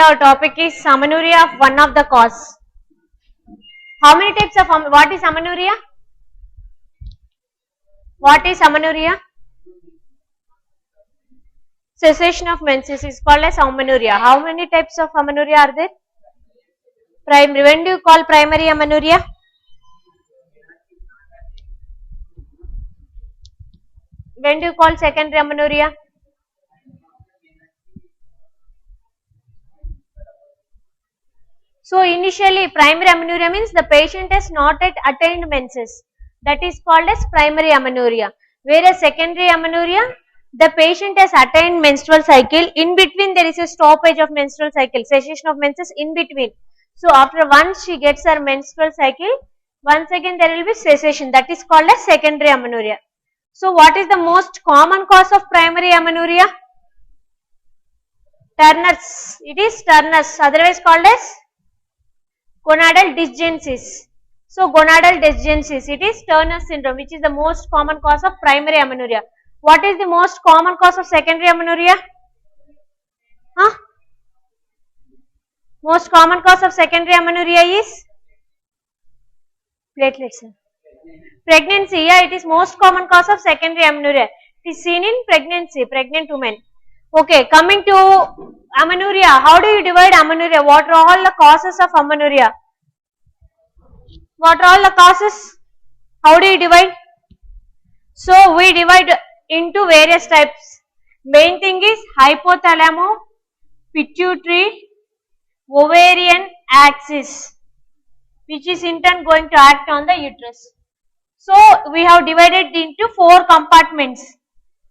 our topic is amenorrhea of one of the cause. How many types of what is amenorrhea? What is amenorrhea? Cessation of menses is called as amenorrhea. How many types of amenorrhea are there? Primary. When do you call primary amenorrhea? When do you call secondary amenorrhea? So initially primary amenorrhea means the patient has not yet attained menses. That is called as primary amenorrhea. Whereas secondary amenorrhea, the patient has attained menstrual cycle. In between there is a stoppage of menstrual cycle, cessation of menses in between. So after once she gets her menstrual cycle, once again there will be cessation. That is called as secondary amenorrhea. So what is the most common cause of primary amenorrhea? Turner's. It is Turner's, otherwise called as gonadal dysgenesis. So gonadal dysgenesis, it is Turner syndrome, which is the most common cause of primary amenorrhea. What is the most common cause of secondary amenorrhea? Most common cause of secondary amenorrhea is platelets. Pregnancy, yeah, it is most common cause of secondary amenorrhea. It is seen in pregnancy, pregnant women. Okay, coming to amenorrhea. How do you divide amenorrhea? What are all the causes of amenorrhea? What are all the causes? How do you divide? So we divide into various types. Main thing is hypothalamo, pituitary, ovarian axis, which is in turn going to act on the uterus. So we have divided into 4 compartments.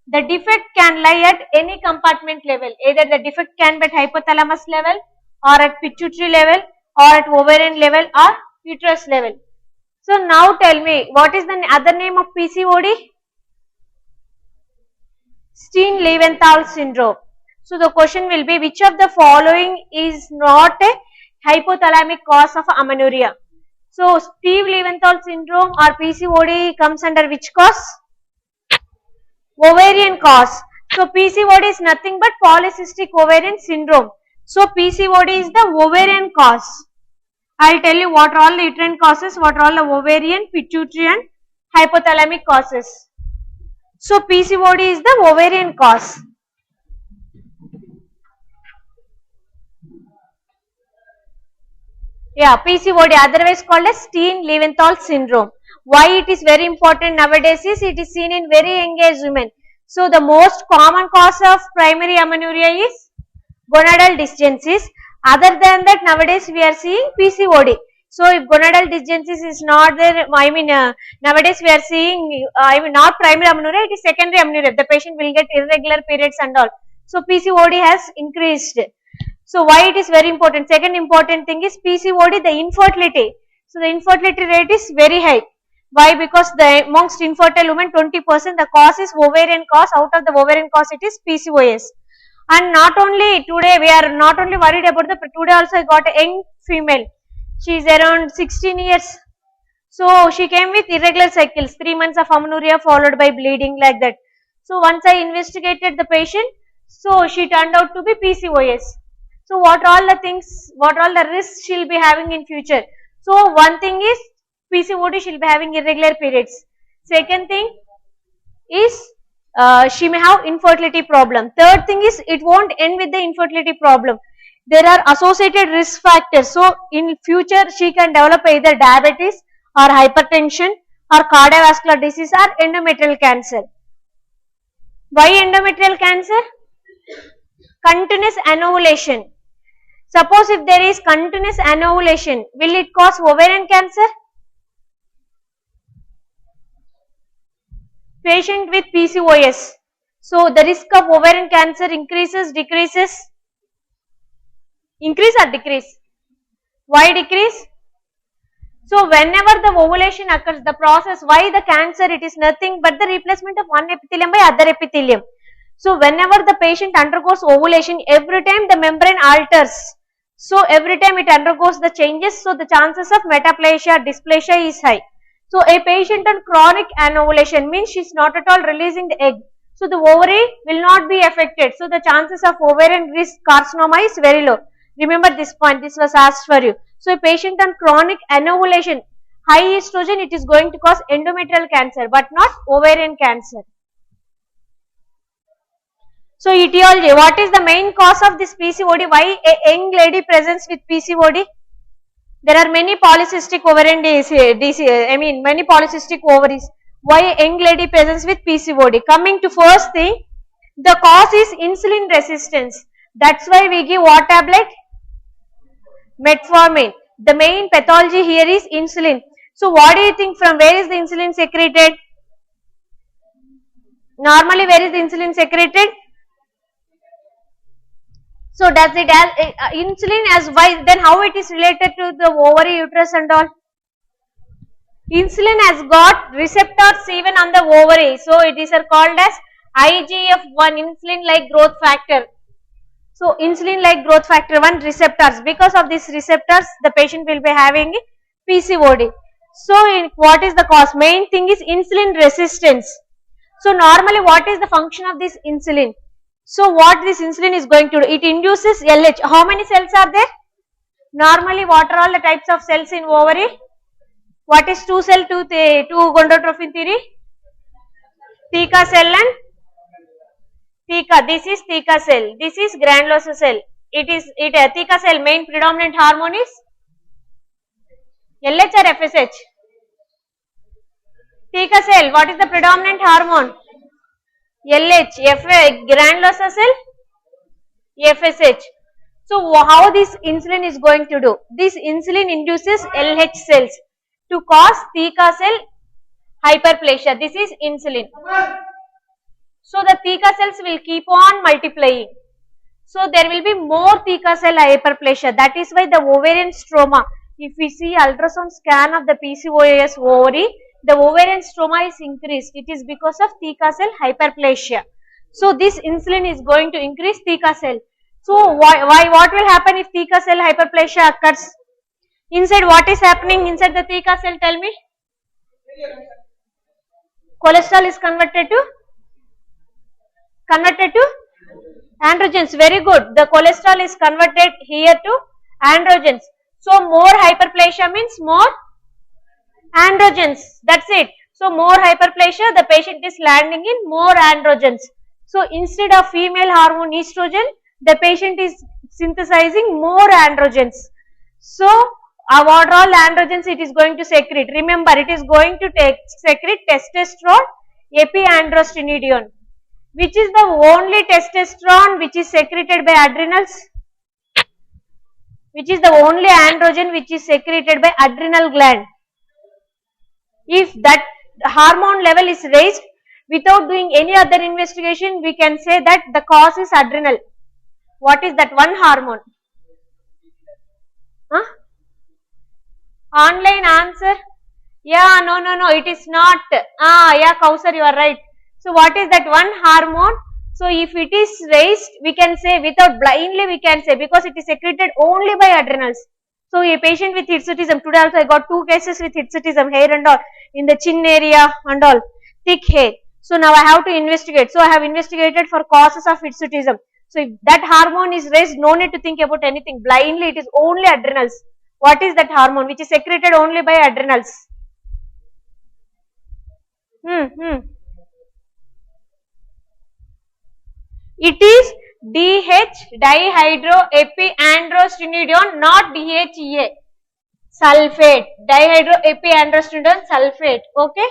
The defect can lie at any compartment level. Either the defect can be at hypothalamus level, or at pituitary level, or at ovarian level, or uterus level. So now tell me, what is the other name of PCOD? Steen-Leventhal syndrome. So the question will be, which of the following is not a hypothalamic cause of amenorrhea? So Steen-Leventhal syndrome or PCOD comes under which cause? Ovarian cause. So PCOD is nothing but polycystic ovarian syndrome. So PCOD is the ovarian cause. I will tell you what are all the uterine causes, what are all the ovarian, pituitary and hypothalamic causes. So PCOD is the ovarian cause. Yeah, PCOD, otherwise called as Steen-Leventhal syndrome. Why it is very important nowadays is it is seen in very young age women. So the most common cause of primary amenorrhea is gonadal dysgenesis. Other than that, nowadays we are seeing PCOD. So if gonadal dysgenesis is not there, nowadays we are seeing, not primary amenorrhea, it is secondary amenorrhea. The patient will get irregular periods and all. So PCOD has increased. So why it is very important? Second important thing is PCOD, the infertility. So the infertility rate is very high. Why? Because amongst infertile women, 20% the cause is ovarian cause. Out of the ovarian cause, it is PCOS. And not only today, we are not only worried about today also I got a young female. She is around 16 years. So she came with irregular cycles, 3 months of amenorrhea followed by bleeding like that. So once I investigated the patient, so she turned out to be PCOS. So what are all the things, what are all the risks she will be having in future? So one thing is PCOD, she will be having irregular periods. Second thing is she may have infertility problem. Third thing is it won't end with the infertility problem. There are associated risk factors. So in future she can develop either diabetes or hypertension or cardiovascular disease or endometrial cancer. Why endometrial cancer? Continuous anovulation. Suppose if there is continuous anovulation, will it cause ovarian cancer? Patient with PCOS. So the risk of ovarian cancer increases, decreases? Increase or decrease? Why decrease? So whenever the ovulation occurs, the process, why the cancer? It is nothing but the replacement of one epithelium by other epithelium. So whenever the patient undergoes ovulation, every time the membrane alters. So every time it undergoes the changes, so the chances of metaplasia, dysplasia is high. So a patient on chronic anovulation means she is not at all releasing the egg. So the ovary will not be affected. So the chances of ovarian carcinoma is very low. Remember this point, this was asked for you. So a patient on chronic anovulation, high estrogen, it is going to cause endometrial cancer but not ovarian cancer. So etiology, what is the main cause of this PCOD? Why a young lady presents with PCOD? There are many polycystic ovarian many polycystic ovaries. Why a young lady presents with PCOD? Coming to first thing, the cause is insulin resistance. That's why we give what tablet? Metformin. The main pathology here is insulin. So what do you think, from where is the insulin secreted? Normally where is the insulin secreted? So does it have insulin as why? Then how it is related to the ovary, uterus and all? Insulin has got receptors even on the ovary. So it is called as IGF-1, insulin like growth factor. So insulin like growth factor 1 receptors. Because of these receptors, the patient will be having PCOD. So what is the cause? Main thing is insulin resistance. So normally what is the function of this insulin? So what this insulin is going to do? It induces LH. How many cells are there? Normally what are all the types of cells in ovary? What is 2 cell, 2 gonadotrophin theory? Theca cell and theca. This is theca cell. This is granulosa cell. Theca cell main predominant hormone is LH or FSH? Theca cell, what is the predominant hormone? LH. Granulosa cell? FSH. So how this insulin is going to do? This insulin induces LH cells to cause theca cell hyperplasia. This is insulin. So the theca cells will keep on multiplying. So there will be more theca cell hyperplasia. That is why the ovarian stroma, if we see ultrasound scan of the PCOS ovary, the ovarian stroma is increased. It is because of theca cell hyperplasia. So this insulin is going to increase theca cell. So what will happen if theca cell hyperplasia occurs? Inside what is happening inside the theca cell? Tell me. Cholesterol is converted to androgens. Very good. The cholesterol is converted here to androgens. So more hyperplasia means more androgens. That's it. So more hyperplasia, the patient is landing in more androgens. So instead of female hormone estrogen, the patient is synthesizing more androgens. So what all androgens it is going to secrete? Remember, it is going to secrete testosterone, epiandrostenedione. Which is the only testosterone which is secreted by adrenals? Which is the only androgen which is secreted by adrenal gland? If that hormone level is raised without doing any other investigation, we can say that the cause is adrenal. What is that one hormone? Huh? Online answer? Yeah, no, it is not. Yeah, Kausar, you are right. So what is that one hormone? So if it is raised, we can say without blindly we can say, because it is secreted only by adrenals. So a patient with hirsutism, today also I got 2 cases with hirsutism, hair and all, in the chin area and all, thick hair. So now I have to investigate. So I have investigated for causes of hirsutism. So if that hormone is raised, no need to think about anything. Blindly it is only adrenals. What is that hormone which is secreted only by adrenals? It is dihydroepiandrostenedione, not DHEA. Sulfate. Dihydroepiandrostenedione sulfate. Okay.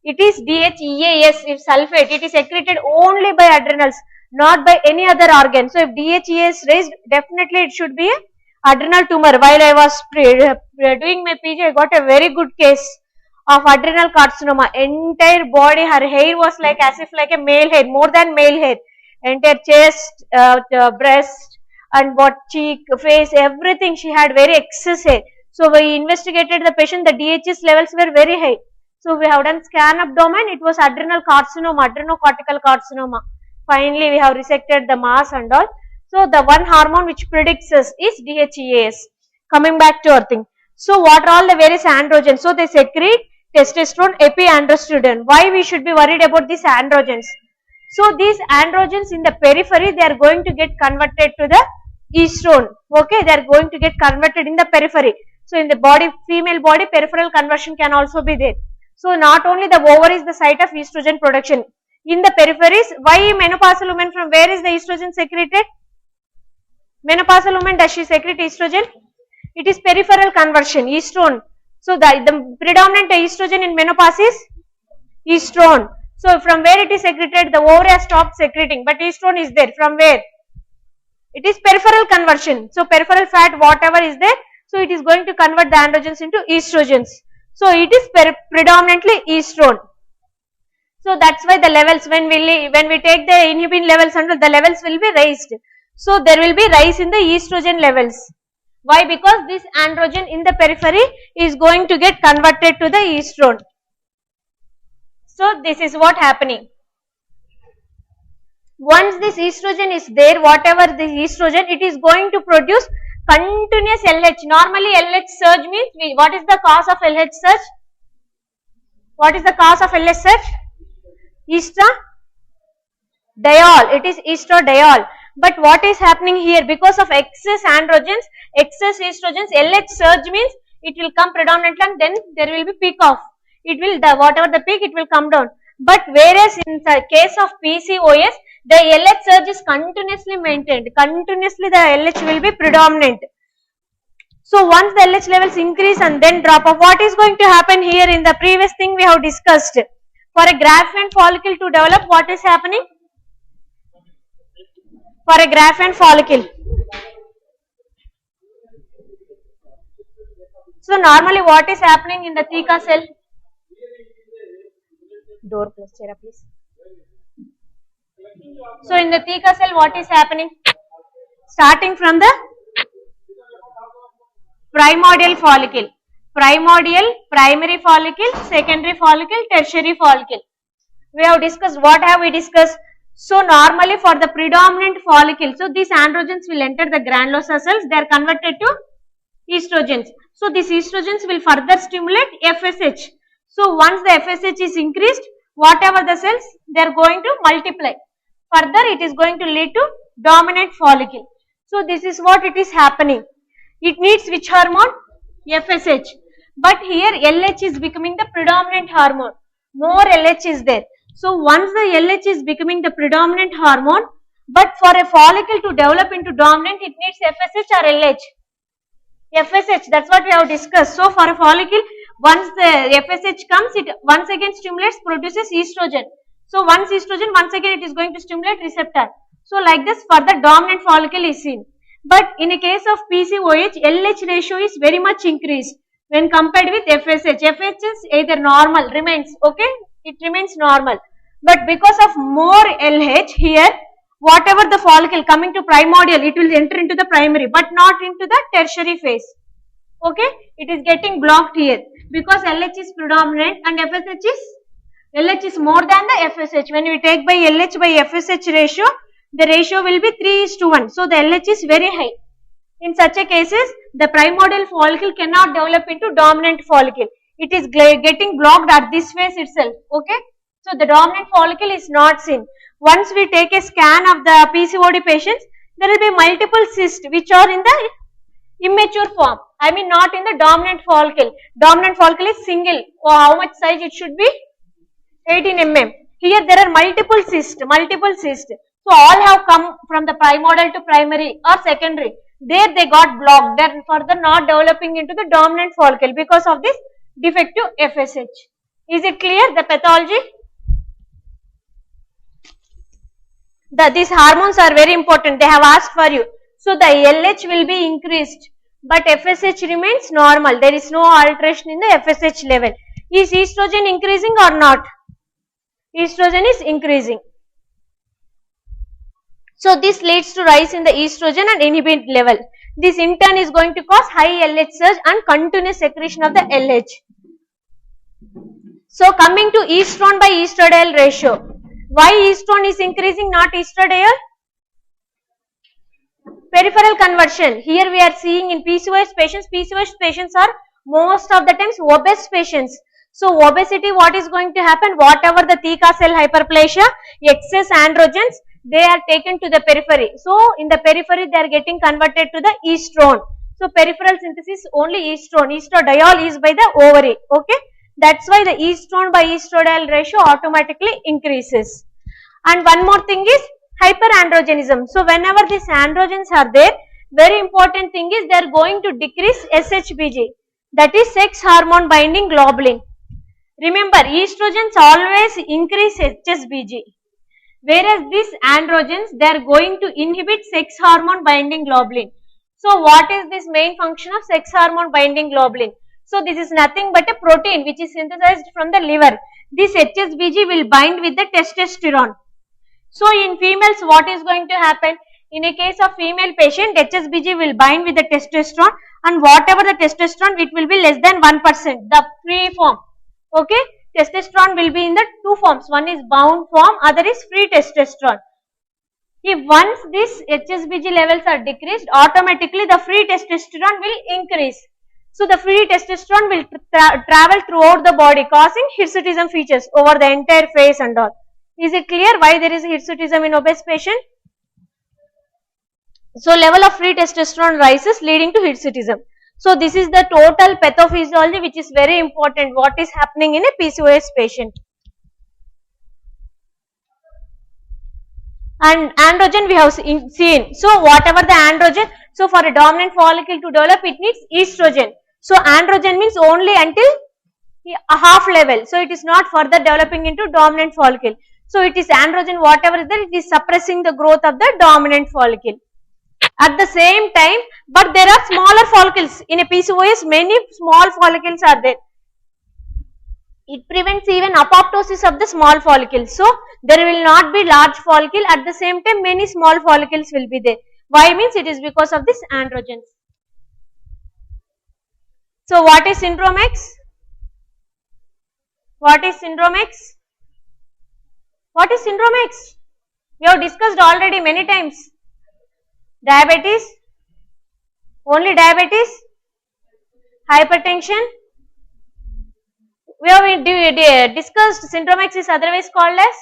It is DHEA, yes, if sulfate. It is secreted only by adrenals, not by any other organ. So if DHEA is raised, definitely it should be a adrenal tumor. While I was doing my PG, I got a very good case of adrenal carcinoma. Entire body, her hair was like as if like a male hair, more than male hair. Entire chest, breast and what cheek, face, everything she had very excess hair. So we investigated the patient, the DHS levels were very high. So we have done scan abdomen, it was adrenal carcinoma, adrenocortical carcinoma. Finally we have resected the mass and all. So the one hormone which predicts us is DHEAS. Coming back to our thing. So what are all the various androgens? So they secrete testosterone, epiandrostenedione. Why we should be worried about these androgens? So these androgens in the periphery, they are going to get converted to the estrone. Okay, they are going to get converted in the periphery. So in the body, female body, peripheral conversion can also be there. So not only the ovary is the site of estrogen production. In the peripheries, why menopausal woman, from where is the estrogen secreted? Menopausal woman, does she secrete estrogen? It is peripheral conversion, estrone. So the predominant estrogen in menopause is estrone. So from where it is secreted, the ovary has stopped secreting, but estrone is there. From where? It is peripheral conversion. So peripheral fat, whatever is there, so it is going to convert the androgens into estrogens. So it is predominantly estrone. So that's why the levels, when we take the inhibin levels, and the levels will be raised. So there will be rise in the estrogen levels. Why? Because this androgen in the periphery is going to get converted to the estrone. So this is what happening. Once this estrogen is there, whatever the estrogen, it is going to produce continuous LH. Normally LH surge means, what is the cause of LH surge? What is the cause of LH surge? Estradiol. It is estradiol. But what is happening here? Because of excess androgens, excess estrogens, LH surge means it will come predominantly and then there will be peak off. It will, whatever the peak, it will come down. But whereas in the case of PCOS, the LH surge is continuously maintained. Continuously the LH will be predominant. So once the LH levels increase and then drop off, what is going to happen here? In the previous thing we have discussed, for a Graafian follicle to develop, what is happening? For a Graafian follicle. So normally what is happening in the theca cell? Door close, Chera, please. So in the theca cell, what is happening? Starting from the primordial follicle. Primordial, primary follicle, secondary follicle, tertiary follicle. We have discussed, what have we discussed? So normally for the predominant follicle, so these androgens will enter the granulosa cells, they are converted to estrogens. So these estrogens will further stimulate FSH. So once the FSH is increased, whatever the cells, they are going to multiply. Further it is going to lead to dominant follicle. So this is what it is happening. It needs which hormone? FSH. But here LH is becoming the predominant hormone. More LH is there. So once the LH is becoming the predominant hormone, but for a follicle to develop into dominant, it needs FSH or LH? FSH, that's what we have discussed. So for a follicle, once the FSH comes, it once again stimulates, produces estrogen. So once estrogen, once again it is going to stimulate receptor. So like this, for the dominant follicle is seen. But in a case of PCOH, LH ratio is very much increased when compared with FSH. FSH is either normal, remains, okay? It remains normal. But because of more LH here, whatever the follicle coming to primordial, it will enter into the primary, but not into the tertiary phase. Okay? It is getting blocked here because LH is predominant and LH is more than the FSH. When we take by LH by FSH ratio, the ratio will be 3:1. So the LH is very high. In such a cases, the primordial follicle cannot develop into dominant follicle. It is getting blocked at this phase itself. Okay? So the dominant follicle is not seen. Once we take a scan of the PCOD patients, there will be multiple cysts which are in the immature form. I mean not in the dominant follicle. Dominant follicle is single. Or how much size it should be? 18 mm. Here there are multiple cysts. So all have come from the primordial to primary or secondary. There they got blocked. They are further not developing into the dominant follicle because of this defective FSH. Is it clear, the pathology? These hormones are very important. They have asked for you. So the LH will be increased, but FSH remains normal. There is no alteration in the FSH level. Is estrogen increasing or not? Estrogen is increasing. So this leads to rise in the estrogen and inhibin level. This in turn is going to cause high LH surge and continuous secretion of the LH. So coming to estrone by estradiol ratio. Why estrone is increasing, not estradiol? Peripheral conversion. Here we are seeing in PCOS patients are most of the times obese patients. So obesity, what is going to happen? Whatever the theca cell hyperplasia, excess androgens, they are taken to the periphery. So in the periphery they are getting converted to the estrone. So peripheral synthesis only estrone. Estradiol is by the ovary. Okay, that's why the estrone by estradiol ratio automatically increases. And one more thing is hyperandrogenism. So whenever these androgens are there, very important thing is they are going to decrease SHBG, that is sex hormone binding globulin. Remember, estrogens always increase HSBG, whereas these androgens, they are going to inhibit sex hormone binding globulin. So what is this main function of sex hormone binding globulin? So this is nothing but a protein which is synthesized from the liver. This HSBG will bind with the testosterone. So in females, what is going to happen? In a case of female patient, HSBG will bind with the testosterone, and whatever the testosterone, it will be less than 1%, the free form. Okay, testosterone will be in the two forms. One is bound form, other is free testosterone. If once these HSBG levels are decreased, automatically the free testosterone will increase. So the free testosterone will travel throughout the body, causing hirsutism features over the entire face and all. Is it clear why there is hirsutism in obese patient? So level of free testosterone rises, leading to hirsutism. So this is the total pathophysiology which is very important, what is happening in a PCOS patient. And androgen we have seen. So whatever the androgen, so for a dominant follicle to develop, it needs estrogen. So androgen means only until a half level. So it is not further developing into dominant follicle. So it is androgen, whatever is there, it is suppressing the growth of the dominant follicle. At the same time, but there are smaller follicles. In a PCOS, many small follicles are there. It prevents even apoptosis of the small follicles. So there will not be large follicle. At the same time, many small follicles will be there. Why means it is because of this androgens. So what is syndrome X? What is syndrome X? What is syndrome X? We have discussed already many times. Diabetes, only diabetes, hypertension. We have discussed syndrome X is otherwise called as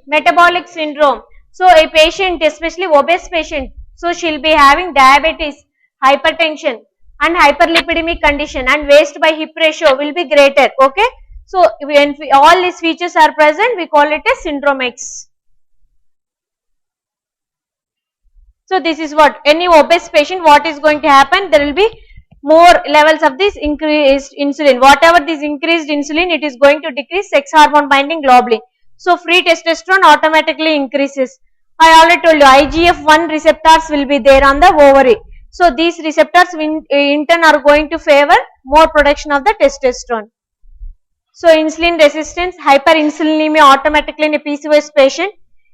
metabolic syndrome. So a patient, especially obese patient, so she will be having diabetes, hypertension and hyperlipidemic condition, and waist by hip ratio will be greater. Okay. So when all these features are present, we call it as syndrome X. So this is what any obese patient, what is going to happen, there will be more levels of this increased insulin. Whatever this increased insulin, it is going to decrease sex hormone binding globulin. So free testosterone automatically increases. I already told you IGF-1 receptors will be there on the ovary. So these receptors in turn are going to favor more production of the testosterone. So insulin resistance, hyperinsulinemia automatically in a PCOS patient.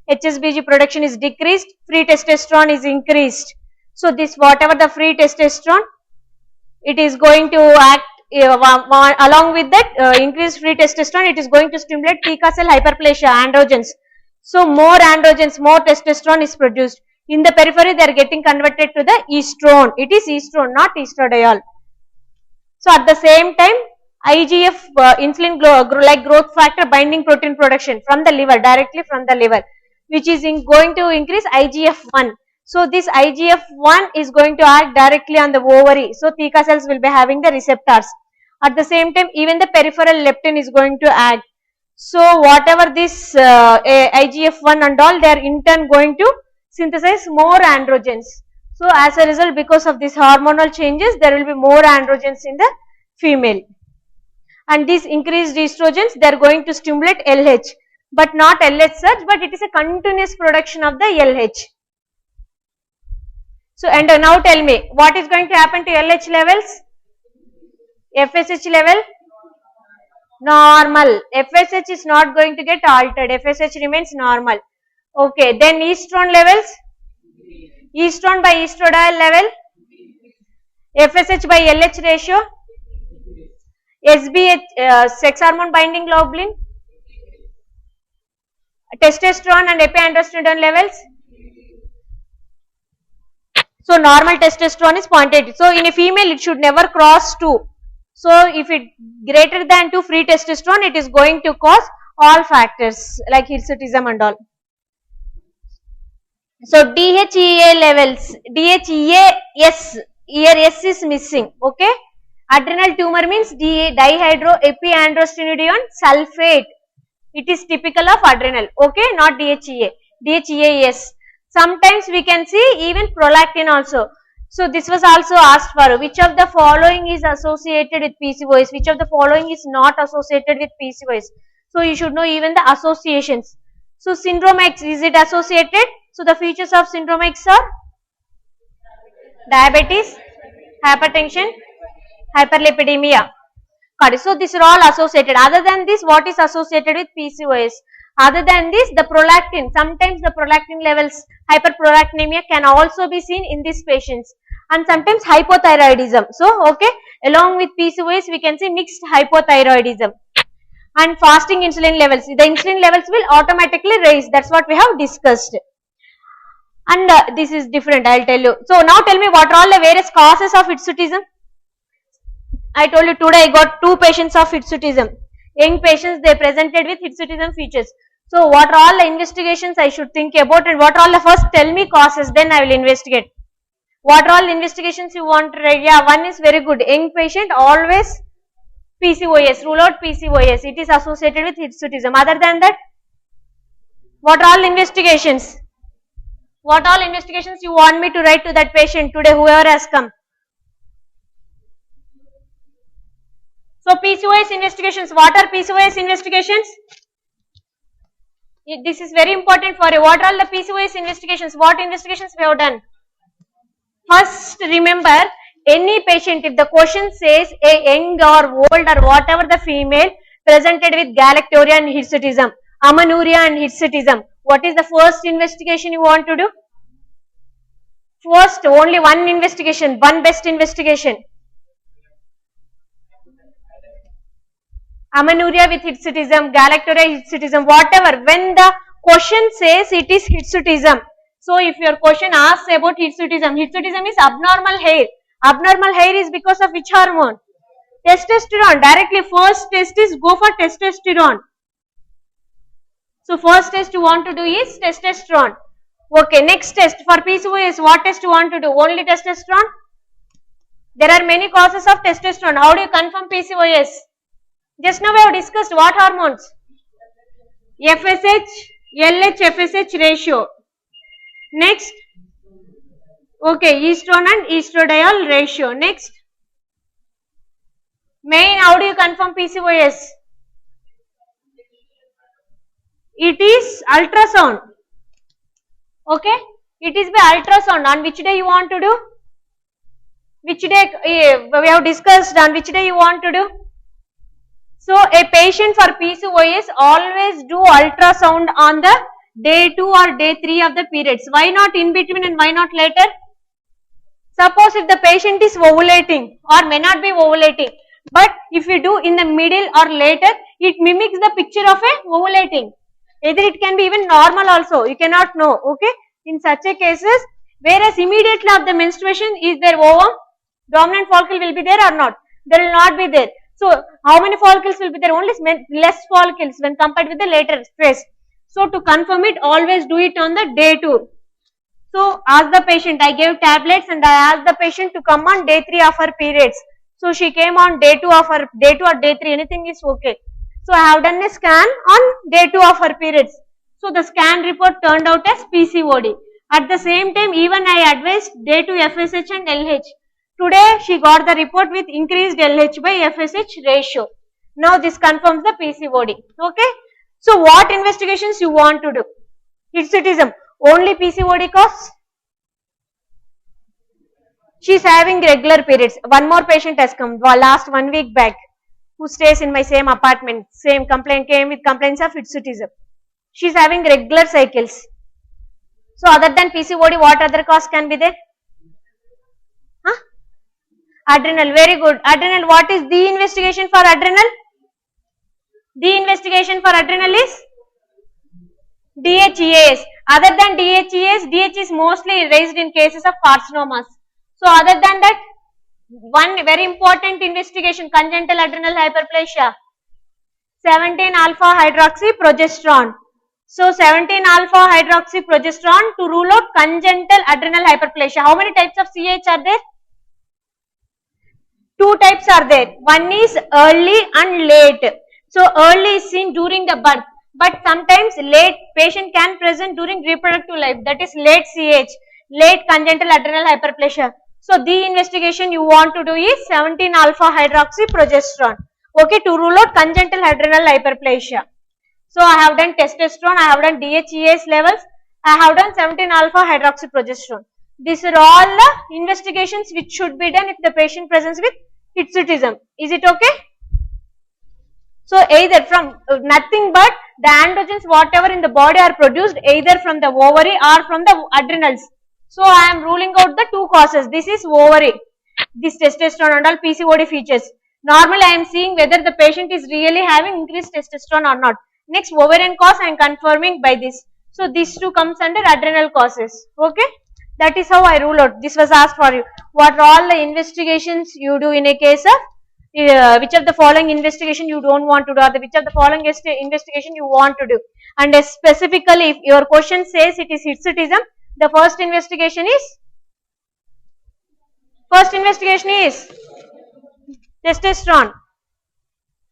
HSBG production is decreased, free testosterone is increased. So this whatever the free testosterone, it is going to act along with that increased free testosterone, it is going to stimulate theca cell hyperplasia, androgens. So more androgens, more testosterone is produced. In the periphery, they are getting converted to the estrone. It is estrone, not estradiol. So at the same time, IGF insulin like growth factor binding protein production from the liver, directly from the liver, which is going to increase IGF-1. So this IGF-1 is going to act directly on the ovary. So theca cells will be having the receptors. At the same time, even the peripheral leptin is going to act. So whatever this IGF-1 and all, they are in turn going to synthesize more androgens. So as a result, because of these hormonal changes, there will be more androgens in the female. And these increased estrogens, they are going to stimulate LH. But not LH surge, but it is a continuous production of the LH. So and now tell me, what is going to happen to LH levels? FSH level? Normal. FSH is not going to get altered. FSH remains normal. Okay, then estrone levels? Estrone by estradiol level? FSH by LH ratio? SBH, sex hormone binding globulin? Testosterone and epiandrosterone levels? So normal testosterone is 0.8. So in a female, it should never cross 2. So if it greater than 2 free testosterone, it is going to cause all factors like hirsutism and all. So DHEA levels, DHEA, yes, here S is missing, okay. Adrenal tumor means dihydroepiandrosterone sulfate. It is typical of adrenal, okay, not DHEA. DHEA, yes. Sometimes we can see even prolactin also. So this was also asked for, which of the following is associated with PCOS, which of the following is not associated with PCOS. So you should know even the associations. So syndrome X, is it associated? So the features of syndrome X are diabetes, hypertension, hyperlipidemia. So these are all associated. Other than this, what is associated with PCOS? Other than this, the prolactin, sometimes the prolactin levels, hyperprolactinemia can also be seen in these patients, and sometimes hypothyroidism. So, okay, along with PCOS, we can see mixed hypothyroidism. And fasting insulin levels, the insulin levels will automatically raise. That's what we have discussed. And this is different, I'll tell you. So now tell me, what are all the various causes of hirsutism? I told you today I got 2 patients of hirsutism. Young patients, they presented with hirsutism features. So what are all the investigations I should think about, and what are all the first tell me causes, then I will investigate. What are all the investigations you want to write? Yeah, one is very good. Young patient, always PCOS, rule out PCOS. It is associated with hirsutism. Other than that, what are all investigations? What all investigations you want me to write to that patient today, whoever has come? So PCOS investigations, what are PCOS investigations? This is very important for you. What are all the PCOS investigations? What investigations we have done? First, remember, any patient, if the question says a young or old or whatever the female presented with galactorrhea and hirsutism, amenorrhea and hirsutism, what is the first investigation you want to do? First, only one investigation, one best investigation. Amenorrhea with hirsutism, galactorrhea hirsutism, whatever. When the question says it is hirsutism, so if your question asks about hirsutism, hirsutism is abnormal hair. Abnormal hair is because of which hormone? Testosterone. Directly first test is go for testosterone. So first test you want to do is testosterone. Okay, next test for PCOS, what test you want to do? Only testosterone? There are many causes of testosterone. How do you confirm PCOS? Just now we have discussed what hormones? FSH, LH, FSH ratio. Next, okay, estrone and estradiol ratio. Next, main, how do you confirm PCOS? It is ultrasound. Okay, it is by ultrasound. On which day you want to do? Which day we have discussed, on which day you want to do? So a patient for PCOS always do ultrasound on the day 2 or day 3 of the periods. Why not in between and why not later? Suppose if the patient is ovulating or may not be ovulating, but if you do in the middle or later, it mimics the picture of a ovulating. Either it can be even normal also, you cannot know, okay. In such a cases, whereas immediately of the menstruation, is there ovum? Dominant follicle will be there or not? There will not be there. So how many follicles will be there? Only less follicles when compared with the later phase. So to confirm it, always do it on the day 2. So ask the patient, I gave tablets and I asked the patient to come on day 3 of her periods. So she came on day 2 of her, day 2 or day 3, anything is okay. So I have done a scan on day 2 of her periods. So the scan report turned out as PCOD. At the same time, even I advised day 2 FSH and LH. Today she got the report with increased LH by FSH ratio. Now this confirms the PCOD. Okay. So what investigations you want to do? Hirsutism. Only PCOD cause? She is having regular periods. One more patient has come last 1 week back, who stays in my same apartment. Same complaint, came with complaints of hirsutism. She is having regular cycles. So other than PCOD, what other cause can be there? Huh? Adrenal, very good. Adrenal, what is the investigation for adrenal? The investigation for adrenal is DHEAS. Other than DHEAS, DH is mostly raised in cases of carcinomas. So other than that, one very important investigation, congenital adrenal hyperplasia, 17 alpha hydroxy progesterone. So 17 alpha hydroxyprogesterone to rule out congenital adrenal hyperplasia. How many types of CH are there? Two types are there. One is early and late. So early is seen during the birth, but sometimes late patient can present during reproductive life. That is late CH, late congenital adrenal hyperplasia. So the investigation you want to do is 17 alpha hydroxyprogesterone. Okay, to rule out congenital adrenal hyperplasia. So I have done testosterone, I have done DHEAS levels, I have done 17 alpha hydroxyprogesterone. These are all the investigations which should be done if the patient presents with hirsutism. Is it okay? So either from nothing but the androgens whatever in the body are produced either from the ovary or from the adrenals. So I am ruling out the two causes. This is ovary, this testosterone and all PCOD features. Normally I am seeing whether the patient is really having increased testosterone or not. Next ovarian cause I am confirming by this. So these two comes under adrenal causes. Okay. That is how I rule out. This was asked for you. What are all the investigations you do in a case of which of the following investigation you don't want to do, or which of the following investigation you want to do. And specifically if your question says it is hirsutism, the first investigation is testosterone.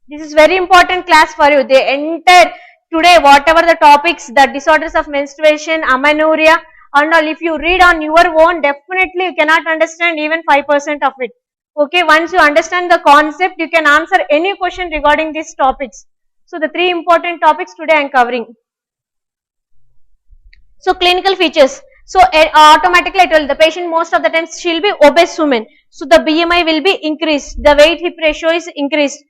This is very important class for you. The entire today whatever the topics, the disorders of menstruation, amenorrhea and all, if you read on your own, definitely you cannot understand even 5% of it. Okay, once you understand the concept, you can answer any question regarding these topics. So the three important topics today I am covering. So clinical features. So automatically I told the patient most of the times she will be obese woman. So the BMI will be increased, the weight hip ratio is increased,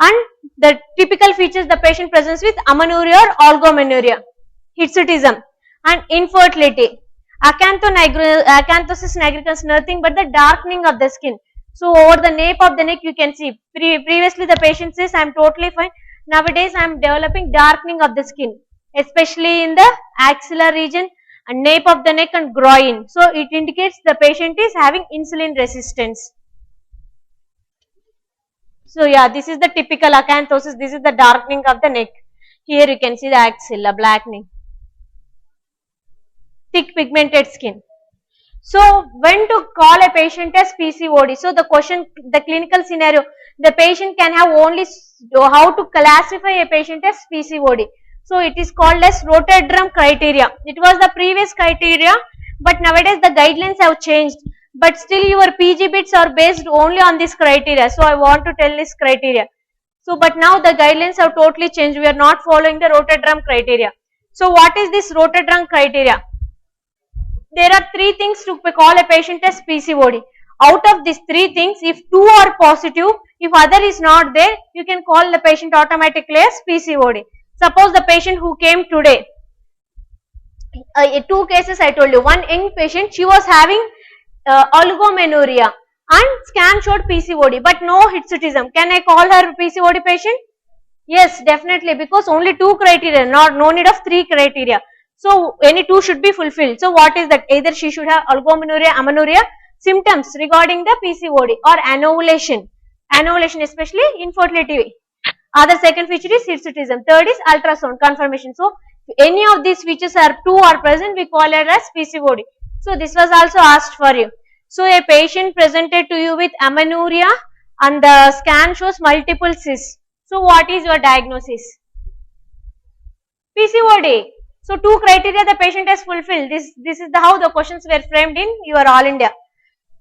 and the typical features the patient presents with amenorrhea or oligomenorrhea, hirsutism and infertility. Acanthosis nigricans, nothing but the darkening of the skin. So over the nape of the neck you can see, previously the patient says I am totally fine, nowadays I am developing darkening of the skin, especially in the axillary region and nape of the neck and groin. So it indicates the patient is having insulin resistance. So yeah, this is the typical acanthosis, this is the darkening of the neck. Here you can see the axilla, blackening. Thick pigmented skin. So when to call a patient as PCOD? So the question, the clinical scenario, the patient can have only how to classify a patient as PCOD. So it is called as Rotterdam criteria. It was the previous criteria, but nowadays the guidelines have changed. But still your PG bits are based only on this criteria. So I want to tell this criteria. So but now the guidelines have totally changed. We are not following the Rotterdam criteria. So what is this Rotterdam criteria? There are three things to call a patient as PCOD. Out of these three things, if two are positive, if other is not there, you can call the patient automatically as PCOD. Suppose the patient who came today, two cases I told you. One young patient, she was having oligomenorrhea and scan showed PCOD but no hirsutism. Can I call her PCOD patient? Yes, definitely, because only two criteria, no need of three criteria. So any two should be fulfilled. So what is that? Either she should have oligomenorrhea, amenorrhea, symptoms regarding the PCOD or anovulation. Anovulation, especially infertility. Other second feature is hirsutism. Third is ultrasound confirmation. So any of these features are two are present, we call it as PCOD. So this was also asked for you. So a patient presented to you with amenorrhea and the scan shows multiple cysts. So what is your diagnosis? PCOD. So two criteria the patient has fulfilled. This is how the questions were framed in your All India.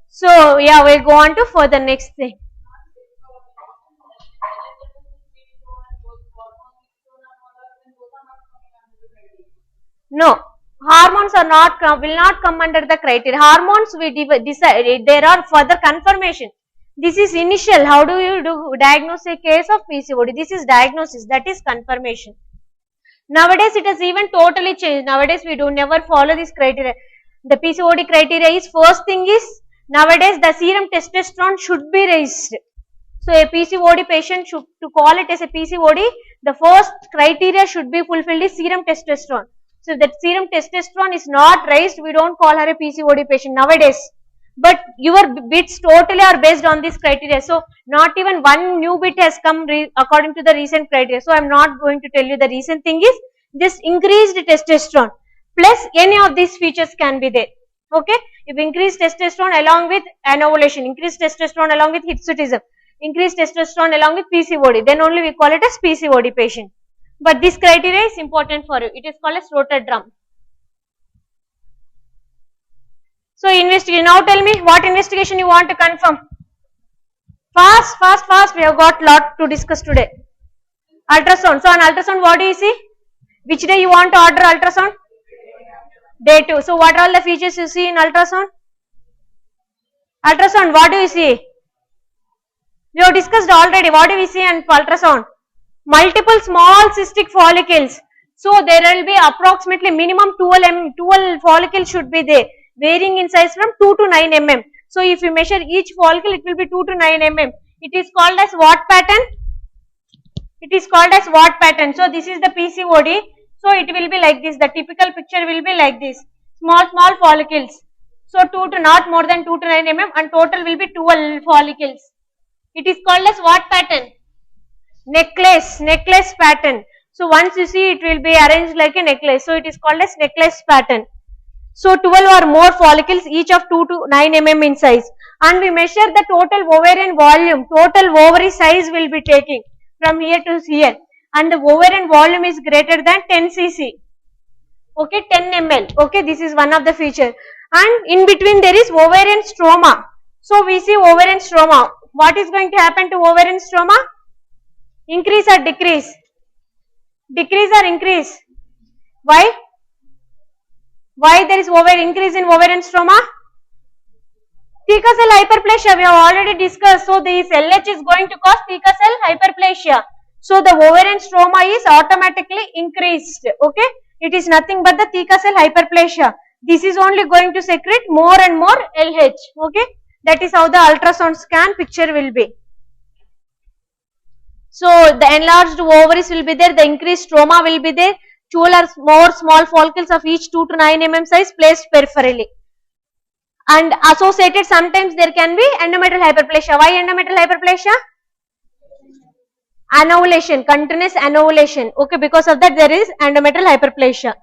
So yeah, we'll go on to for the next thing. No, hormones are not will not come under the criteria. Hormones we decide, there are further confirmation. This is initial. How do you diagnose a case of PCOD? This is diagnosis, that is confirmation. Nowadays it has even totally changed. Nowadays we do never follow this criteria. The PCOD criteria is, first thing is, nowadays the serum testosterone should be raised. So a PCOD patient should, to call it as a PCOD, the first criteria should be fulfilled is serum testosterone. So that serum testosterone is not raised, we don't call her a PCOD patient nowadays. But your bits totally are based on this criteria. So not even one new bit has come according to the recent criteria. So I am not going to tell you the recent thing is, Just increased testosterone plus any of these features can be there. Okay, if increased testosterone along with anovulation, increased testosterone along with hirsutism, increased testosterone along with PCOD, then only we call it as PCOD patient. But this criteria is important for you. It is called as rotor drum. So investigation. Now tell me what investigation you want to confirm. Fast, fast, fast. We have got lot to discuss today. Ultrasound. So on ultrasound, what do you see? Which day you want to order ultrasound? Day 2. So what are all the features you see in ultrasound? Ultrasound, what do you see? We have discussed already. What do we see in ultrasound? Multiple small cystic follicles. So there will be approximately minimum 12 follicles should be there, varying in size from 2 to 9 mm. So if you measure each follicle, it will be 2 to 9 mm. It is called as what pattern? It is called as what pattern? So this is the PCOD. So it will be like this. The typical picture will be like this. Small follicles. So not more than 2 to 9 mm and total will be 12 follicles. It is called as what pattern? Necklace pattern. So once you see, it will be arranged like a necklace. So it is called as necklace pattern. So 12 or more follicles, each of 2 to 9 mm in size. And we measure the total ovarian volume. Total ovary size will be taking from here to here. And the ovarian volume is greater than 10 cc. Okay, 10 ml. Okay, this is one of the feature. And in between there is ovarian stroma. So we see ovarian stroma. What is going to happen to ovarian stroma? Increase or decrease? Decrease or increase? Why? Why there is increase in ovarian stroma? Theca cell hyperplasia we have already discussed. So this LH is going to cause theca cell hyperplasia. So the ovarian stroma is automatically increased. Okay, it is nothing but the theca cell hyperplasia. This is only going to secrete more and more LH. Okay, that is how the ultrasound scan picture will be. So the enlarged ovaries will be there, the increased stroma will be there, 12 or more small follicles of each 2 to 9 mm size placed peripherally. And associated sometimes there can be endometrial hyperplasia. Why endometrial hyperplasia? Anovulation, continuous anovulation. Okay, because of that there is endometrial hyperplasia.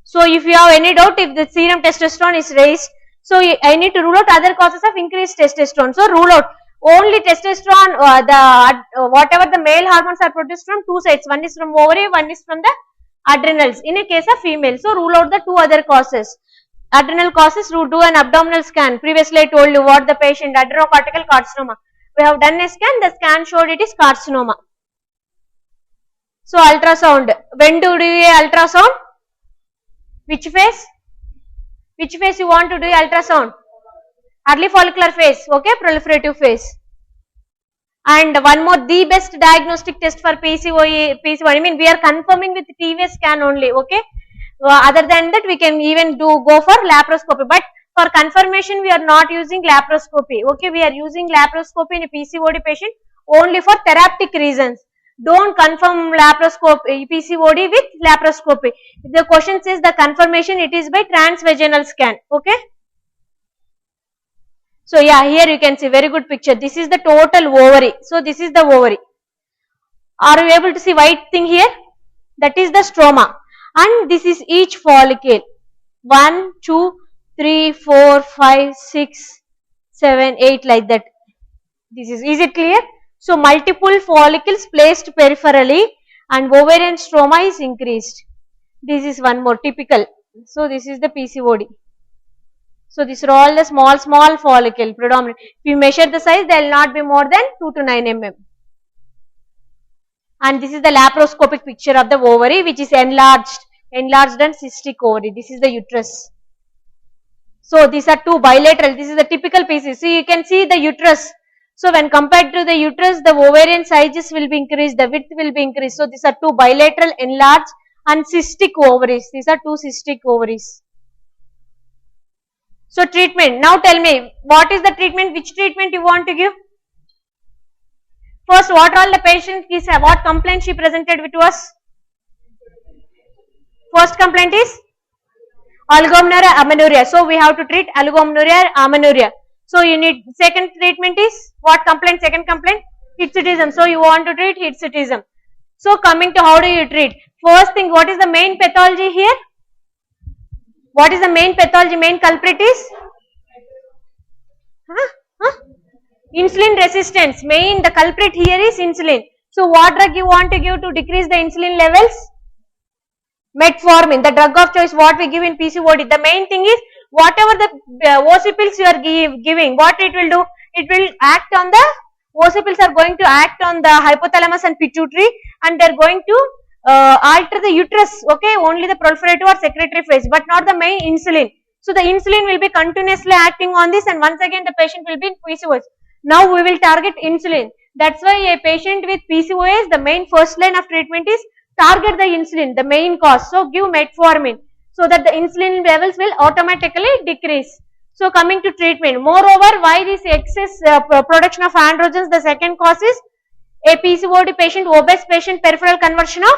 So if you have any doubt, if the serum testosterone is raised, so I need to rule out other causes of increased testosterone. So rule out only testosterone, whatever the male hormones are produced from two sides. One is from ovary, one is from the adrenals. In a case of female, so rule out the two other causes. Adrenal causes, do an abdominal scan. Previously I told you what the patient, adrenocortical carcinoma. We have done a scan, the scan showed it is carcinoma. So ultrasound, when do you do ultrasound? Which phase? Which phase you want to do ultrasound? Early follicular phase, okay, proliferative phase. And one more, the best diagnostic test for PCOD, I mean we are confirming with TVS scan only, okay. Other than that we can even go for laparoscopy, but for confirmation we are not using laparoscopy, okay. We are using laparoscopy in a PCOD patient only for therapeutic reasons. Don't confirm laparoscopy, PCOD with laparoscopy. The question says the confirmation, it is by transvaginal scan, okay. So yeah, here you can see very good picture. This is the total ovary. So this is the ovary. Are you able to see white thing here? That is the stroma. And this is each follicle. 1, 2, 3, 4, 5, 6, 7, 8 like that. Is it clear? So multiple follicles placed peripherally and ovarian stroma is increased. This is one more typical. So this is the PCOD. So these are all the small follicle predominant. If you measure the size, they will not be more than 2 to 9 mm. And this is the laparoscopic picture of the ovary, which is enlarged and cystic ovary. This is the uterus. So these are two bilateral. This is the typical pieces. So you can see the uterus. So when compared to the uterus, the ovarian sizes will be increased, the width will be increased. So these are two bilateral enlarged and cystic ovaries. These are two cystic ovaries. So treatment. Now tell me, what is the treatment? Which treatment you want to give? First, what all the patient is, what complaint she presented to us? First complaint is oligomenorrhea, amenorrhea. So we have to treat oligomenorrhea, amenorrhea. So you need, second treatment is what complaint? Second complaint, hirsutism. So you want to treat hirsutism. So coming to how do you treat? First thing, what is the main pathology here? What is the main pathology? Main culprit is insulin resistance. Main, the culprit here is insulin. So what drug you want to give to decrease the insulin levels? Metformin, the drug of choice what we give in PCOD. The main thing is whatever the OC pills you are giving, what it will do? It will act on the, OC pills are going to act on the hypothalamus and pituitary, and they are going to alter the uterus, okay, only the proliferative or secretory phase, but not the main insulin. So the insulin will be continuously acting on this, and once again the patient will be in PCOS. Now we will target insulin. That's why a patient with PCOS, the main first line of treatment is target the insulin, the main cause. So give metformin so that the insulin levels will automatically decrease. So coming to treatment, moreover, why this excess production of androgens? The second cause is a PCOD patient, obese patient, peripheral conversion of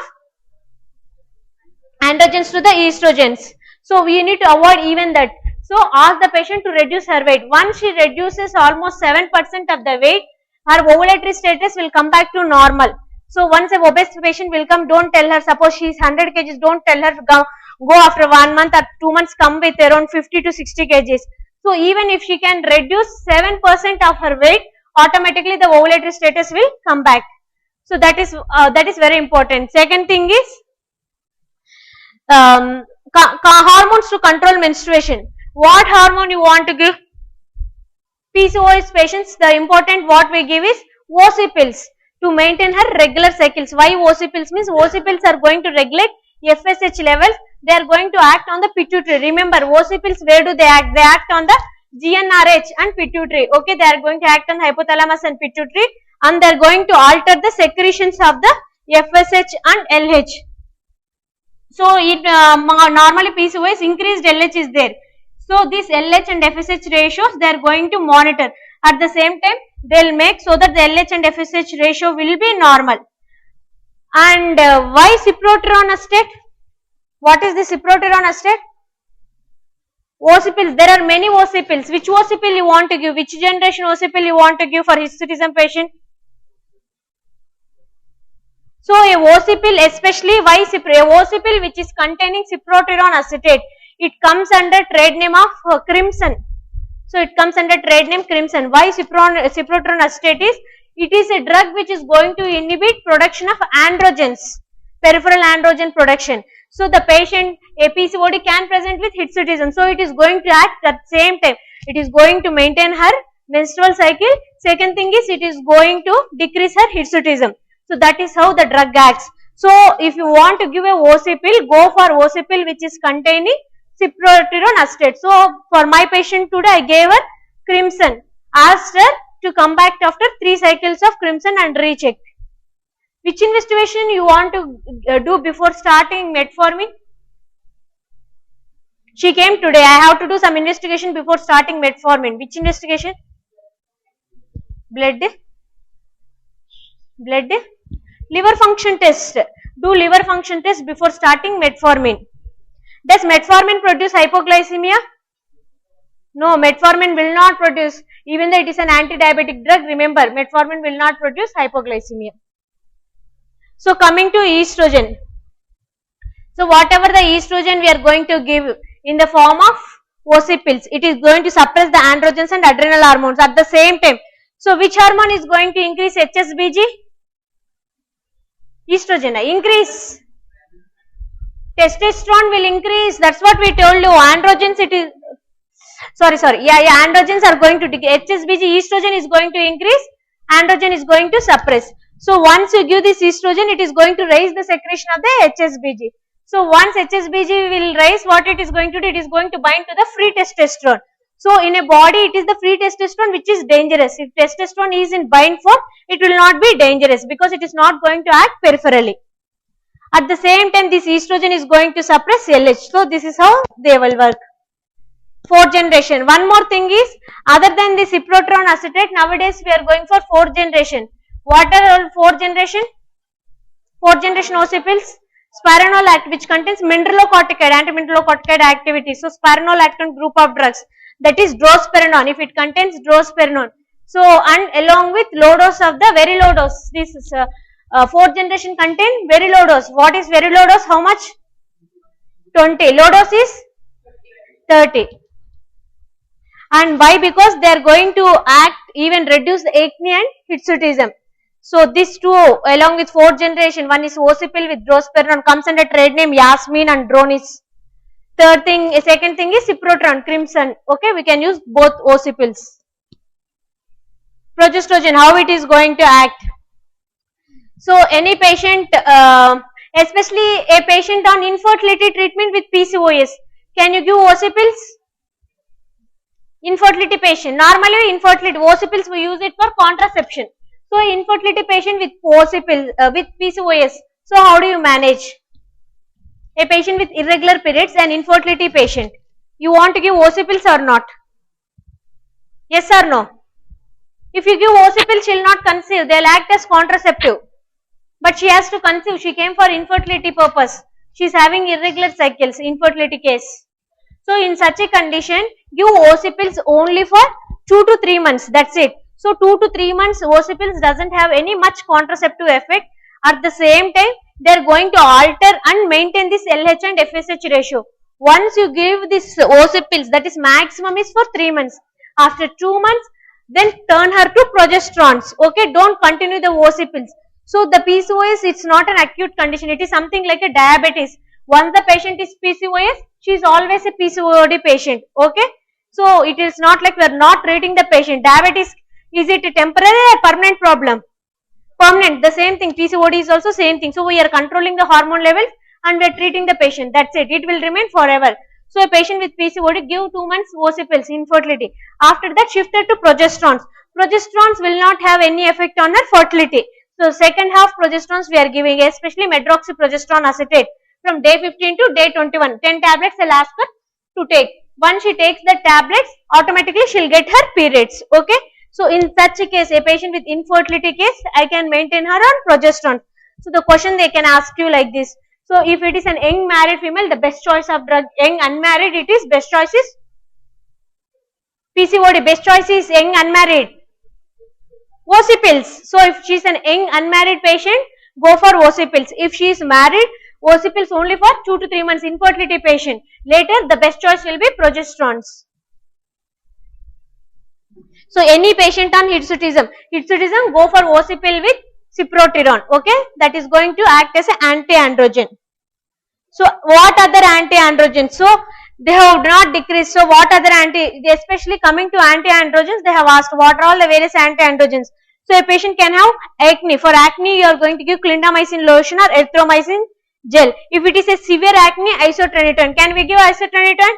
androgens to the estrogens. So we need to avoid even that. So ask the patient to reduce her weight. Once she reduces almost 7% of the weight, her ovulatory status will come back to normal. So once a obese patient will come, don't tell her, suppose she is 100 kgs, don't tell her go after 1 month or 2 months, come with around 50 to 60 kgs. So even if she can reduce 7% of her weight, automatically the ovulatory status will come back. So that is very important. Second thing is hormones to control menstruation. What hormone you want to give? PCOS patients, the important what we give is OC pills to maintain her regular cycles. Why OC pills? Means OC pills are going to regulate FSH levels. They are going to act on the pituitary. Remember, OC pills, where do they act? They act on the GnRH and pituitary. Okay, they are going to act on hypothalamus and pituitary, and they are going to alter the secretions of the FSH and LH. So it normally PCOS increased LH is there. So this LH and FSH ratios they are going to monitor. At the same time, they will make so that the LH and FSH ratio will be normal. And why cyproterone acetate? What is the cyproterone acetate? OC pills. There are many OC pills. Which OC pill you want to give? Which generation OC pill you want to give for hirsutism patient? So a OC pill, especially why a OC pill which is containing cyproterone acetate, it comes under trade name of Crimson. So it comes under trade name Crimson. Why cyproterone acetate is? It is a drug which is going to inhibit production of androgens, peripheral androgen production. So the patient, a PCOD can present with hirsutism. So it is going to act at the same time. It is going to maintain her menstrual cycle. Second thing is it is going to decrease her hirsutism. So that is how the drug acts. So if you want to give a OC pill, go for OC pill which is containing cyproterone acetate. So for my patient today, I gave her Crimson. Asked her to come back after 3 cycles of Crimson and recheck. Which investigation you want to do before starting metformin? She came today. I have to do some investigation before starting metformin. Which investigation? Blood. Liver function test. Do liver function test before starting metformin. Does metformin produce hypoglycemia? No, metformin will not produce. Even though it is an anti-diabetic drug, remember, metformin will not produce hypoglycemia. So coming to estrogen. So whatever the estrogen we are going to give in the form of OC pills, it is going to suppress the androgens and adrenal hormones at the same time. So which hormone is going to increase HSBG? Estrogen, increase. Testosterone will increase. That's what we told you. Androgens, it is, androgens are going to decrease. HSBG, estrogen is going to increase. Androgen is going to suppress. So once you give this estrogen, it is going to raise the secretion of the HSBG. So once HSBG will rise, what it is going to do? It is going to bind to the free testosterone. So in a body, it is the free testosterone which is dangerous. If testosterone is in bind form, it will not be dangerous because it is not going to act peripherally. At the same time, this estrogen is going to suppress LH. So this is how they will work. 4th generation. One more thing is, other than the cyproterone acetate, nowadays we are going for 4th generation. What are all 4th generation? 4th generation OC pills. Spironolactone, which contains mineralocorticoid, anti-mineralocorticoid activity. So spironolactone group of drugs. That is drospirenone, if it contains drospirenone. So and along with low dose of the very low dose, this is Fourth generation contain very low dose. What is very low dose? How much? 20. Low dose is 30. And why? Because they are going to act, even reduce the acne and hirsutism. So these two along with fourth generation, one is Ocipil with drospirenone, comes under trade name Yasmin and Dronis. Second thing is Ciprotron, Crimson. Okay, we can use both Ocipils. Progestogen, how it is going to act? So any patient, especially a patient on infertility treatment with PCOS, can you give Ocipils? Infertility patient, normally infertility, Ocipils we use it for contraception. So infertility patient with Ocipil, with PCOS, so how do you manage? A patient with irregular periods and infertility patient, you want to give Ocipils or not? Yes or no? If you give Ocipils, she will not conceive, they will act as contraceptive. But she has to conceive, she came for infertility purpose. She is having irregular cycles, infertility case. So in such a condition, give Ocipils only for 2 to 3 months, that's it. So 2 to 3 months Ocipils doesn't have any much contraceptive effect. At the same time, they are going to alter and maintain this LH and FSH ratio. Once you give this Ocipils, that is maximum is for 3 months. After 2 months, then turn her to progesterones. Okay, don't continue the Ocipils. So the PCOS, it's not an acute condition, it is something like a diabetes. Once the patient is PCOS, she is always a PCOD patient. Okay, so it is not like we are not treating the patient. Diabetes, is it a temporary or permanent problem? Permanent, the same thing. PCOD is also same thing. So we are controlling the hormone levels and we are treating the patient. That's it. It will remain forever. So a patient with PCOD, give 2 months Ocipils, infertility. After that, shifted to progesterones. Progesterones will not have any effect on her fertility. So second half progesterones we are giving, especially medroxyprogesterone acetate from day 15 to day 21. 10 tablets I will ask her to take. Once she takes the tablets, automatically she will get her periods. Okay. So in such a case, a patient with infertility case, I can maintain her on progesterone. So the question they can ask you like this. So if it is an young married female, the best choice of drug, young unmarried, it is best choice is PCOD, best choice is young unmarried. Ocipils. So if she is an young unmarried patient, go for Ocipils. If she is married, Ocipils only for 2 to 3 months, infertility patient. Later the best choice will be progesterones. So any patient on hirsutism, go for Ocipil with ciprotron. Okay, that is going to act as an anti-androgen. So what other anti-androgens? So they have not decreased. So what other especially coming to anti-androgens, they have asked what are all the various anti-androgens. So a patient can have acne. For acne, you are going to give clindamycin lotion or erythromycin gel. If it is a severe acne, isotretinoin. Can we give isotretinoin?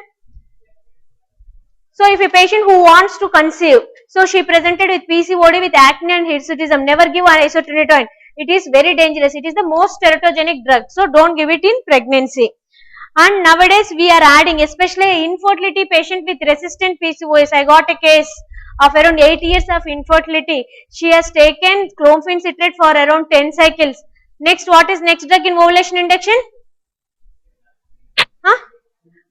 So if a patient who wants to conceive, so she presented with PCOD with acne and hirsutism, never give an isotretinoin. It is very dangerous. It is the most teratogenic drug. So don't give it in pregnancy. And nowadays we are adding, especially infertility patient with resistant PCOS. I got a case of around 8 years of infertility. She has taken clomiphene citrate for around 10 cycles. Next, what is next drug in ovulation induction?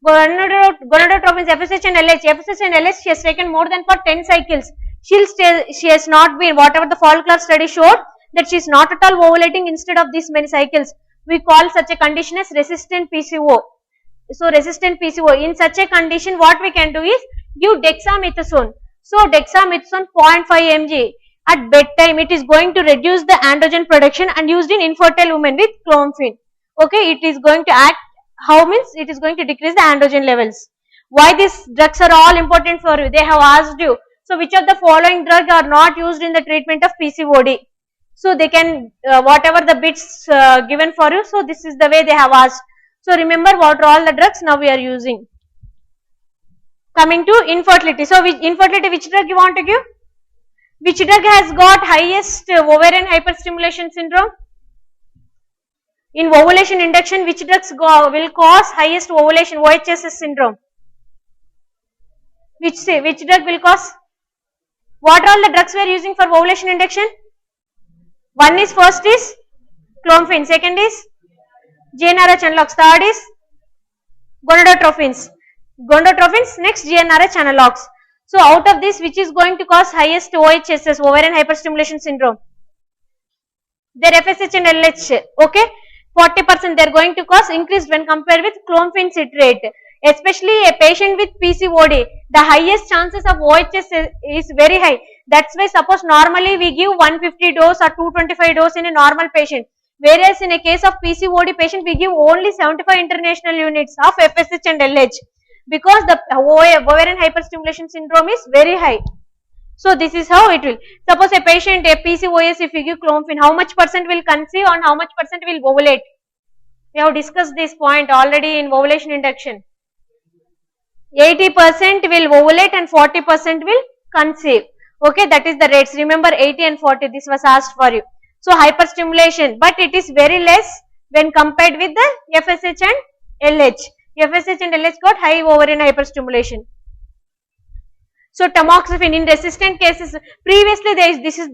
Gonadotropins, FSH and LH. FSH and LH she has taken more than for 10 cycles. She has not been, whatever the follicular study showed, that she is not at all ovulating instead of these many cycles. We call such a condition as resistant PCO. So resistant PCO. In such a condition, what we can do is give dexamethasone. So dexamethasone 0.5 mg at bedtime. It is going to reduce the androgen production and used in infertile women with clomiphene. Okay, it is going to act. How means it is going to decrease the androgen levels. Why these drugs are all important for you? They have asked you. So which of the following drugs are not used in the treatment of PCOD? So they can whatever the bits given for you. So this is the way they have asked. So remember what are all the drugs now we are using. Coming to infertility. So infertility, which drug you want to give? Which drug has got highest ovarian hyperstimulation syndrome? In ovulation induction, which drugs will cause highest ovulation OHSS syndrome? Which drug will cause? What are all the drugs we are using for ovulation induction? One is, first is clomiphene, second is GnRH analogs, third is gonadotropins. Next GnRH analogs. So out of this, which is going to cause highest OHSS, ovarian hyperstimulation syndrome? their FSH and LH, okay, 40% they are going to cause increased when compared with clomiphene citrate. Especially a patient with PCOD, the highest chances of OHS is very high. That's why suppose normally we give 150 dose or 225 dose in a normal patient, whereas in a case of PCOD patient we give only 75 international units of FSH and LH, because the ovarian hyperstimulation syndrome is very high. So this is how it will. Suppose a patient, a PCOS, if you give clomiphene, how much percent will conceive and how much percent will ovulate? We have discussed this point already in ovulation induction. 80% will ovulate and 40% will conceive. Okay, that is the rates. Remember 80 and 40, this was asked for you. So hyperstimulation, but it is very less when compared with the FSH and LH. FSH and LH got high ovarian hyperstimulation. So tamoxifen in resistant cases, previously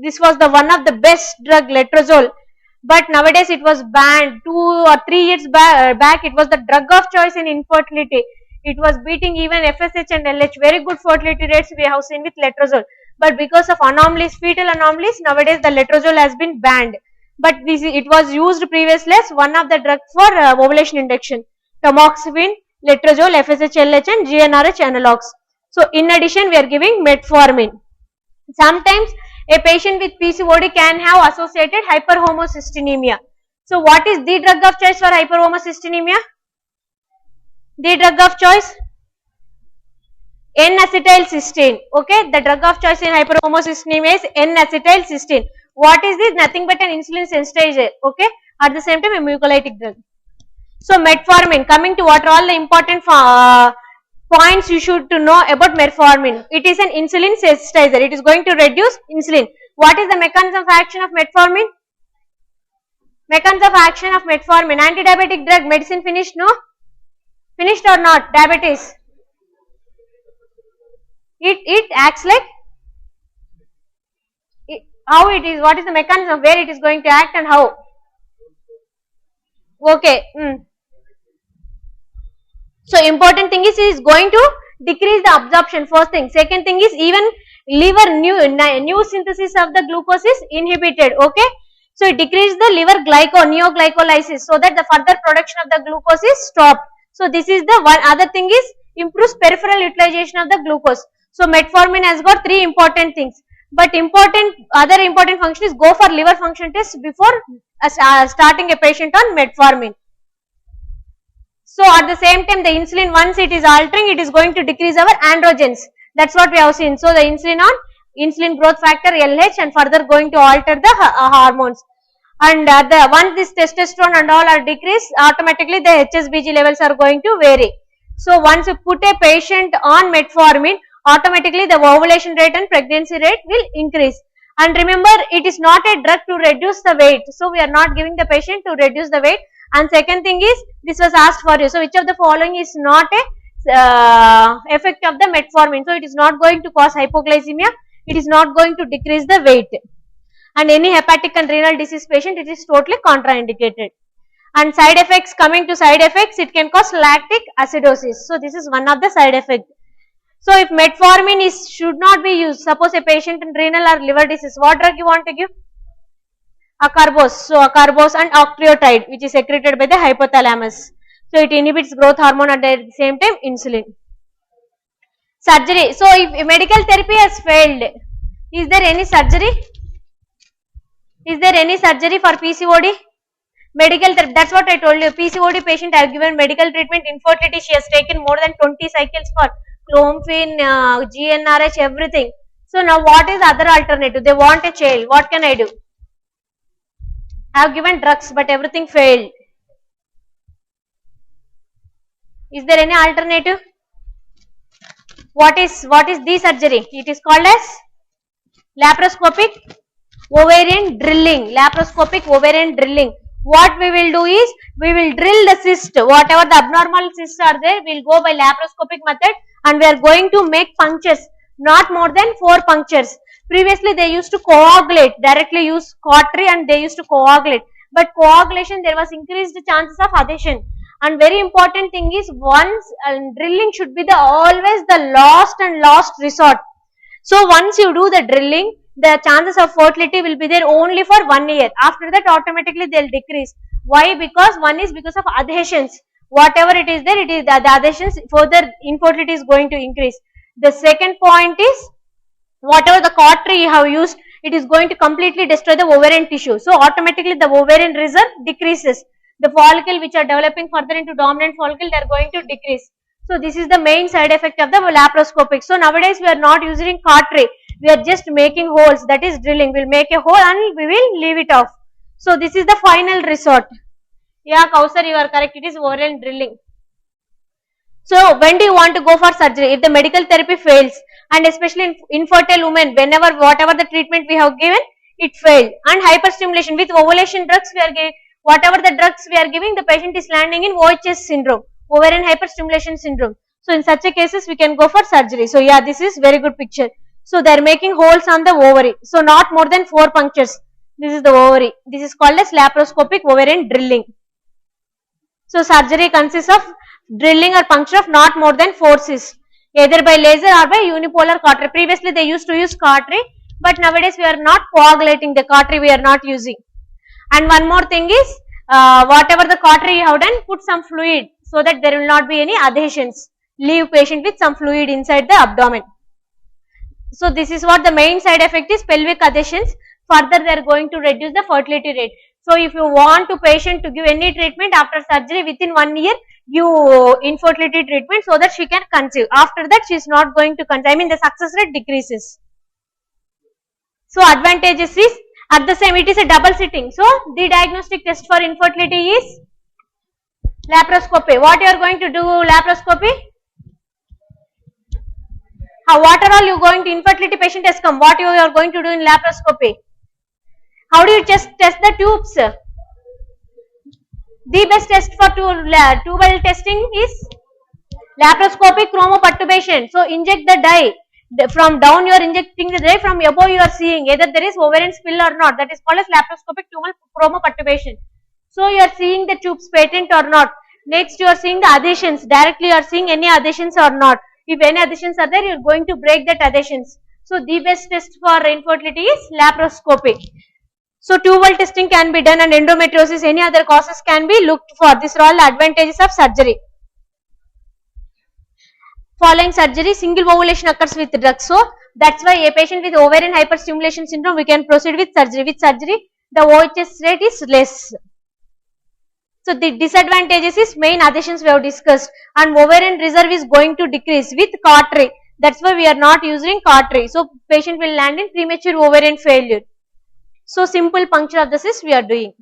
this was the one of the best drug, letrozole, but nowadays it was banned. 2 or 3 years back it was the drug of choice in infertility. It was beating even FSH and LH. Very good fertility rates we have seen with letrozole, but because of anomalies, fetal anomalies, nowadays the letrozole has been banned. But it was used previously as one of the drugs for ovulation induction. Tamoxifen, letrozole, FSH, LH and GnRH analogs. So in addition we are giving metformin. Sometimes a patient with PCOD can have associated hyperhomocystinemia. So what is the drug of choice for hyperhomocystinemia? The drug of choice? N-acetylcysteine. Okay, the drug of choice in hyperhomocystinemia is N-acetylcysteine. What is this? Nothing but an insulin sensitizer. Okay, at the same time a mucolytic drug. So metformin, coming to what are all the important points you should to know about metformin. It is an insulin sensitizer. It is going to reduce insulin. What is the mechanism of action of metformin? Mechanism of action of metformin. Anti-diabetic drug. Medicine finished? No? Finished or not? Diabetes. It acts like, how it is, what is the mechanism, where it is going to act and how? Okay. So important thing is going to decrease the absorption, first thing. Second thing is even liver new synthesis of the glucose is inhibited. Okay. So it decreases the liver neoglycolysis, so that the further production of the glucose is stopped. So this is the one. Other thing is improves peripheral utilization of the glucose. So metformin has got 3 important things. But other important function is go for liver function test before starting a patient on metformin. So at the same time the insulin, once it is altering, it is going to decrease our androgens. That's what we have seen. So the insulin growth factor LH and further going to alter the hormones. And once this testosterone and all are decreased, automatically the HSBG levels are going to vary. So once you put a patient on metformin, automatically the ovulation rate and pregnancy rate will increase. And remember, it is not a drug to reduce the weight. So we are not giving the patient to reduce the weight. And second thing is, this was asked for you. So which of the following is not a effect of the metformin? So it is not going to cause hypoglycemia. It is not going to decrease the weight. And any hepatic and renal disease patient, it is totally contraindicated. And side effects, coming to side effects, it can cause lactic acidosis. So this is one of the side effects. So if metformin should not be used, suppose a patient in renal or liver disease, what drug you want to give? Acarbose. So acarbose and octreotide, which is secreted by the hypothalamus. So it inhibits growth hormone at the same time insulin. Surgery. So if medical therapy has failed, is there any surgery? Is there any surgery for PCOD? Medical therapy, that's what I told you. PCOD patient have given medical treatment, infertility, she has taken more than 20 cycles for clomiphene, GnRH, everything. So now what is other alternative? They want a child. What can I do? I have given drugs but everything failed. Is there any alternative? What is the surgery? It is called as laparoscopic ovarian drilling. Laparoscopic ovarian drilling. What we will do is, we will drill the cyst. Whatever the abnormal cysts are there, we will go by laparoscopic method and we are going to make punctures. Not more than 4 punctures. Previously they used to coagulate, directly use cautery and they used to coagulate. But coagulation, there was increased chances of adhesion. And very important thing is, once drilling should be always the last resort. So once you do the drilling, the chances of fertility will be there only for 1 year. After that, automatically they will decrease. Why? Because one is because of adhesions. Whatever it is there, it is the adhesions, further infertility is going to increase. The second point is, whatever the cautery you have used, it is going to completely destroy the ovarian tissue. So automatically the ovarian reserve decreases. The follicle which are developing further into dominant follicle, they are going to decrease. So this is the main side effect of the laparoscopic. So nowadays we are not using cautery. We are just making holes, that is drilling. We will make a hole and we will leave it off. So this is the final resort. Yeah, Kausar, you are correct. It is ovarian drilling. So when do you want to go for surgery? If the medical therapy fails, and especially in infertile women, whenever whatever the treatment we have given, it failed. And hyperstimulation with ovulation drugs we are giving, whatever the drugs we are giving, the patient is landing in OHS syndrome, ovarian hyperstimulation syndrome. So in such a cases we can go for surgery. So yeah, this is very good picture. So they are making holes on the ovary. So not more than 4 punctures. This is the ovary. This is called as laparoscopic ovarian drilling. So surgery consists of drilling or puncture of not more than 4 cysts, either by laser or by unipolar cautery. Previously they used to use cautery, but nowadays we are not coagulating the cautery, we are not using. And one more thing is, whatever the cautery you have done, put some fluid so that there will not be any adhesions. Leave patient with some fluid inside the abdomen. So this is what the main side effect is, pelvic adhesions. Further they are going to reduce the fertility rate. So if you want to patient to give any treatment after surgery, within 1 year, give infertility treatment so that she can conceive. After that, she is not going to conceive. I mean, the success rate decreases. So advantages is, at the same, it is a double sitting. So the diagnostic test for infertility is laparoscopy. What you are going to do laparoscopy? What are all you going to, infertility patient has come, what you are going to do in laparoscopy? How do you just test the tubes? The best test for tubal testing is laparoscopic chromoperturbation. So inject the dye. From down you are injecting the dye, from above you are seeing either there is ovarian spill or not. That is called as laparoscopic tubal chromoperturbation. So you are seeing the tubes patent or not. Next you are seeing the adhesions. Directly you are seeing any adhesions or not. If any adhesions are there, you are going to break that adhesions. So the best test for infertility is laparoscopy. So tubal testing can be done, and endometriosis, any other causes can be looked for. These are all the advantages of surgery. Following surgery, single ovulation occurs with drugs. So that's why a patient with ovarian hyperstimulation syndrome, we can proceed with surgery. With surgery, the OHS rate is less. So the disadvantages is main adhesions we have discussed, and ovarian reserve is going to decrease with cautery. That's why we are not using cautery. So patient will land in premature ovarian failure. So simple puncture of the cyst we are doing.